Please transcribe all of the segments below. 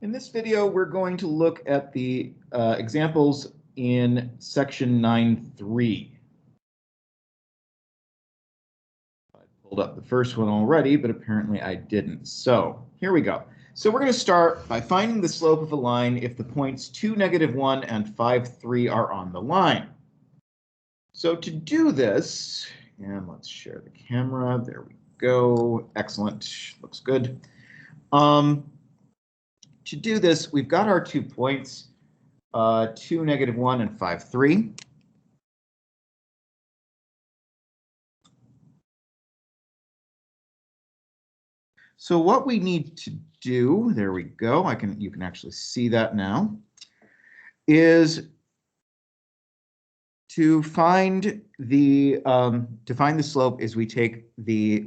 In this video, we're going to look at the examples in section 9.3. I pulled up the first one already, but apparently I didn't. So here we go. So we're going to start by finding the slope of a line if the points 2, -1, and 5, 3 are on the line. So to do this, and let's share the camera. There we go. Excellent. Looks good. To do this, we've got our 2 points, 2, -1, and 5, 3. So what we need to do, there we go, you can actually see that now, is to find the slope is we take the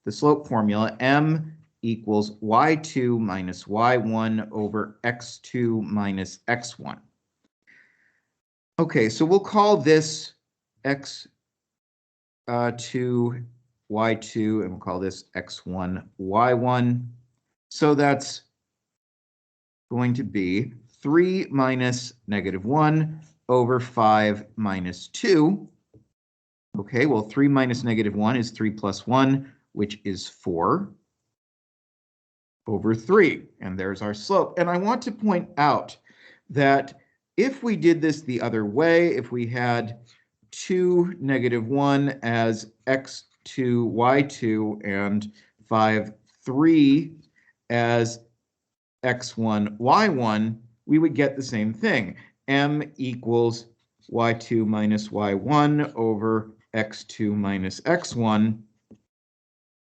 slope formula, m equals y2 minus y1 over x2 minus x1. Okay, so we'll call this x2 y2, and we'll call this x1 y1. So that's going to be 3 minus -1 over 5 minus 2. Okay, well, 3 minus -1 is 3 plus 1, which is 4 over 3. And there's our slope. And I want to point out that if we did this the other way, if we had 2, -1 as x2, y2, and 5, 3 as x1, y1, we would get the same thing. M equals y2 minus y1 over x2 minus x1.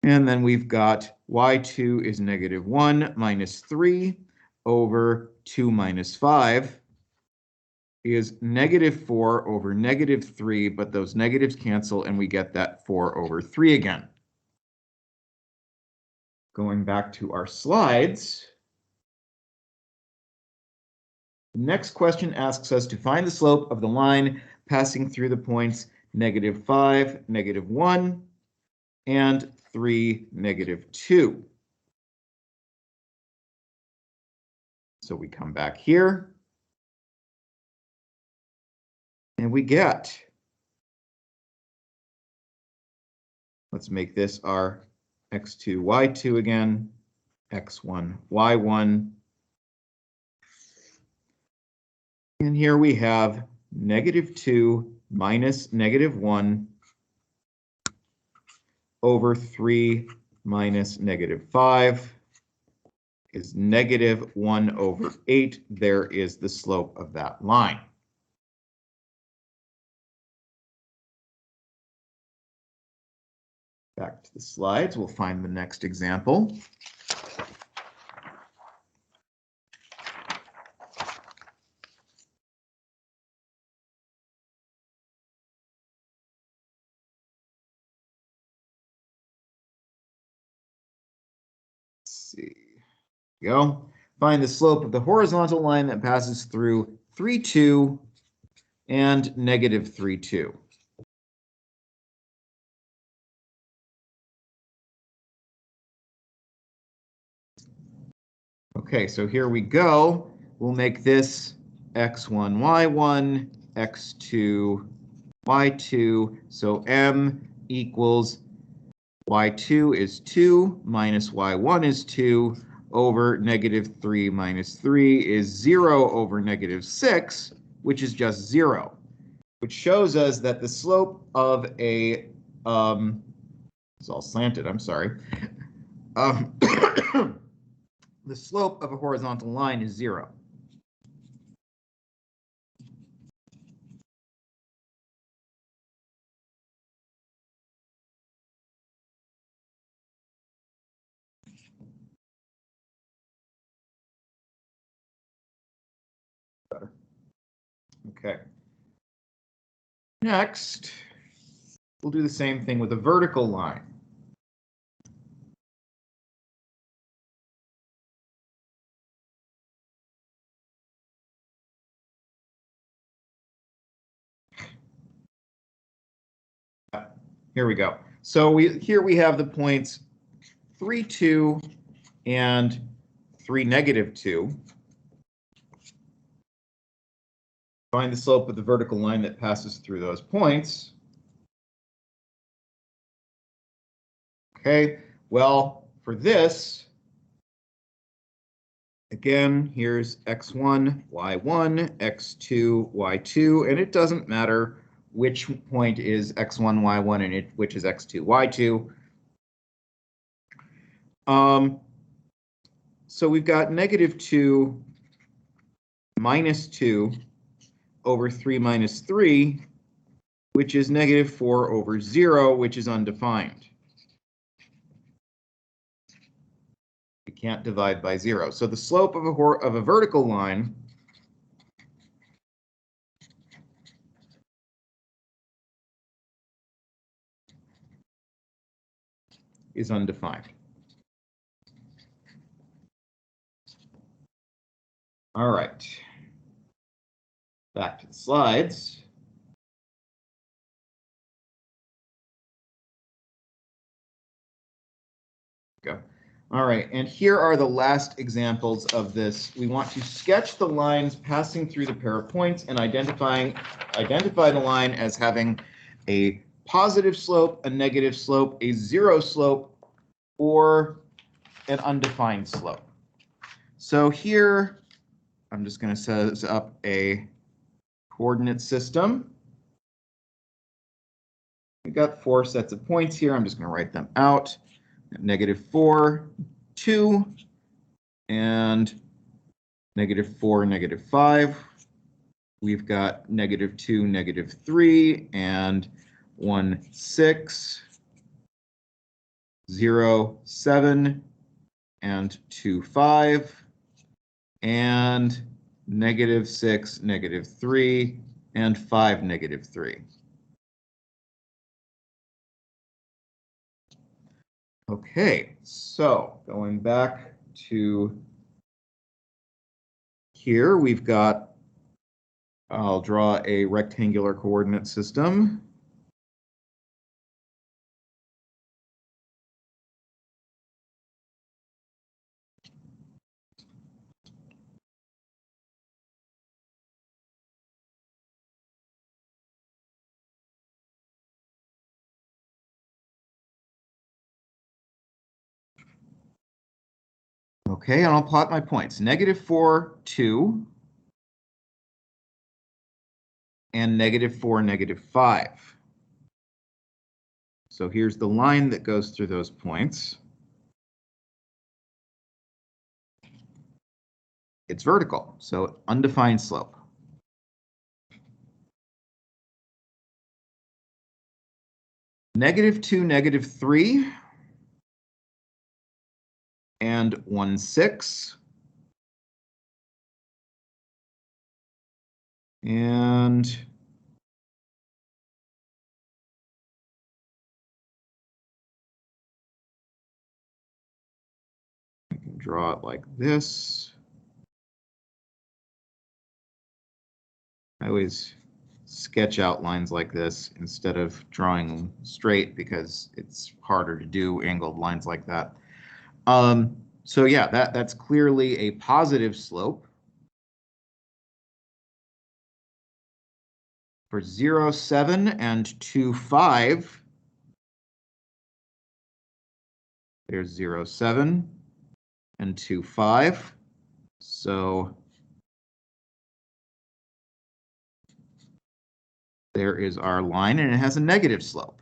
And then we've got y2 is -1 minus 3 over 2 minus 5 is -4 over -3, but those negatives cancel and we get that 4 over 3 again. Going back to our slides. The next question asks us to find the slope of the line passing through the points -5, -1, and 3, -2. So we come back here, and we get, let's make this our x2, y2 again, x1, y1. And here we have -2 minus -1 over 3 minus -5 is -1 over 8. There is the slope of that line. Back to the slides, we'll find the next example. See, go. Find the slope of the horizontal line that passes through 3, 2 and -3, 2. Okay, so here we go. We'll make this x1, y1, x2, y2. So m equals y2 is 2 minus y1 is 2 over -3 minus 3 is 0 over -6, which is just 0, which shows us that the slope of a, it's all slanted, I'm sorry. The slope of a horizontal line is 0. Better. Okay. Next, we'll do the same thing with a vertical line. Here we go. So here we have the points 3, 2 and 3, -2. Find the slope of the vertical line that passes through those points. Okay, well, for this, again, here's x1, y1, x2, y2, and it doesn't matter which point is x1, y1, and which is x2, y2. So we've got -2 minus 2 over 3 minus 3, which is -4 over 0, which is undefined. You can't divide by 0. So the slope of a vertical line is undefined. All right. Back to the slides. Go. All right, and here are the last examples of this. We want to sketch the lines passing through the pair of points and identify the line as having a positive slope, a negative slope, a 0 slope, or an undefined slope. So here, I'm just going to set up a coordinate system. We've got 4 sets of points here. I'm just going to write them out. -4, 2, and -4, -5. We've got -2, -3, and 1, 6, 0, 7, and 2, 5, and -6, -3, and 5, -3. Okay, so going back to here, we've got, I'll draw a rectangular coordinate system. Okay, and I'll plot my points. -4, 2, and -4, -5. So here's the line that goes through those points. It's vertical, so undefined slope. -2, -3, and 1, 6. And I can draw it like this. I always sketch out lines like this instead of drawing them straight because it's harder to do angled lines like that. So yeah, that's clearly a positive slope. For 0, 7, and 2, 5, there's 0, 7, and 2, 5. So there is our line, and it has a negative slope.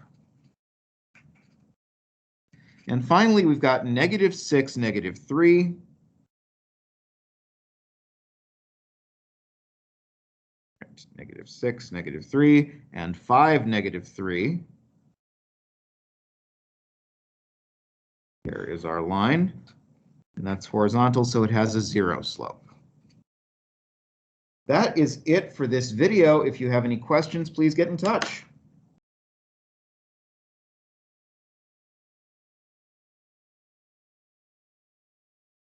And finally, we've got -6, -3. -6, -3, and 5, -3. There is our line, and that's horizontal, so it has a 0 slope. That is it for this video. If you have any questions, please get in touch.